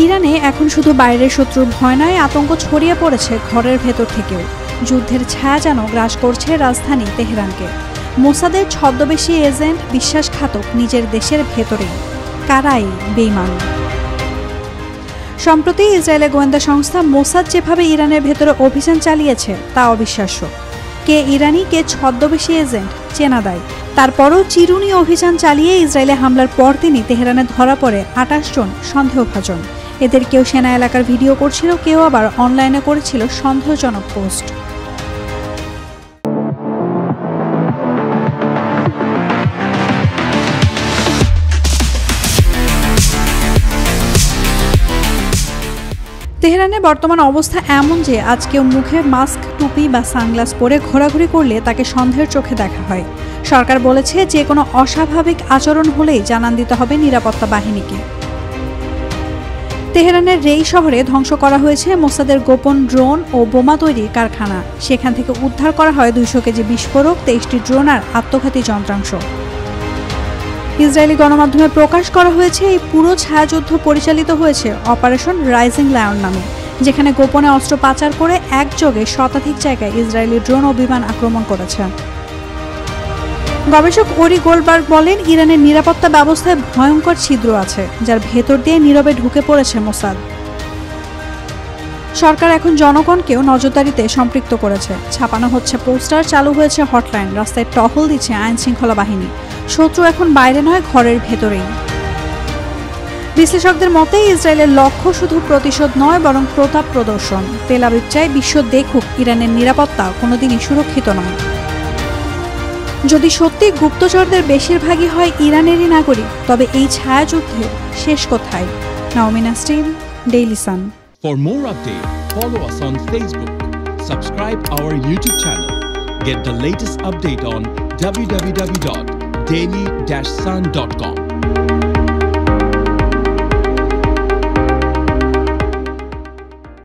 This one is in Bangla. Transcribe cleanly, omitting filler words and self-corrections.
ইরানে এখন শুধু বাইরের শত্রুর ভয় নয়, আতঙ্ক ছড়িয়ে পড়েছে ঘরের ভেতর থেকেও। যুদ্ধের ছায়া যেন গ্রাস করছে রাজধানী তেহরানকে। মোসাদের ছদ্মবেশী এজেন্ট, বিশ্বাসঘাতক নিজের দেশের ভেতরেই। কারাই বেঈমান। সম্প্রতি ইসরায়েলের গোয়েন্দা সংস্থা মোসাদ যেভাবে ইরানের ভেতরে অভিযান চালিয়েছে তা অবিশ্বাস্য। কে ইরানি, কে ছদ্মবেশী এজেন্ট চেনা দেয়। তারপরও চিরুনি অভিযান চালিয়ে ইসরায়েলে হামলার পরদিনই তেহরানে ধরা পড়ে 28 জন সন্দেহভাজন। এদের কেউ সেনা এলাকার ভিডিও করছিল, কেউ আবার অনলাইনে করেছিল সন্দেহজনক পোস্ট। তেহরানের বর্তমান অবস্থা এমন যে আজ কেউ মুখে মাস্ক, টুপি বা সানগ্লাস পরে ঘোরাঘুরি করলে তাকে সন্দেহের চোখে দেখা হয়। সরকার বলেছে যে কোনো অস্বাভাবিক আচরণ হলেই জানান দিতে হবে নিরাপত্তা বাহিনীকে। তেহরানের রেই শহরে ধ্বংস করা হয়েছে মোসাদের গোপন ড্রোন ও বোমা তৈরির কারখানা। সেখান থেকে উদ্ধার করা হয় 200 কেজি বিস্ফোরক, 23টি ড্রোন আর আত্মঘাতী যন্ত্রাংশ। ইসরায়েলি গণমাধ্যমে প্রকাশ করা হয়েছে এই পুরো ছায়াযুদ্ধ পরিচালিত হয়েছে অপারেশন রাইজিং লায়ন নামে, যেখানে গোপনে অস্ত্র পাচার করে একযোগে শতাধিক জায়গায় ইসরায়েলি ড্রোন ও বিমান আক্রমণ করেছে। গবেষক ওরি গোল্ডবার্গ বলেন, ইরানের নিরাপত্তা ব্যবস্থায় ভয়ঙ্কর ছিদ্র আছে, যার ভেতর দিয়ে নীরবে ঢুকে পড়েছে মোসাদ। সরকার এখন জনগণকেও নজরদারিতে সম্পৃক্ত করেছে। ছাপানো হচ্ছে পোস্টার, চালু হয়েছে হটলাইন, রাস্তায় টহল দিচ্ছে আইন শৃঙ্খলা বাহিনী। শত্রু এখন বাইরে নয়, ঘরের ভেতরেই। বিশ্লেষকদের মতে ইসরায়েলের লক্ষ্য শুধু প্রতিশোধ নয়, বরং প্রতাপ প্রদর্শন। তেল আবিব চায় বিশ্ব দেখুক ইরানের নিরাপত্তা কোনোদিনই সুরক্ষিত নয়। যদি সত্যি গুপ্তচরদের বেশিরভাগই হয় ইরানেরই নাগরিক, তবে এই ছায়াযুদ্ধের শেষ কোথায়? Naomi Nasrin, Daily Sun. For more updates, follow us on Facebook, subscribe our YouTube channel, get the latest update on www.daily-sun.com.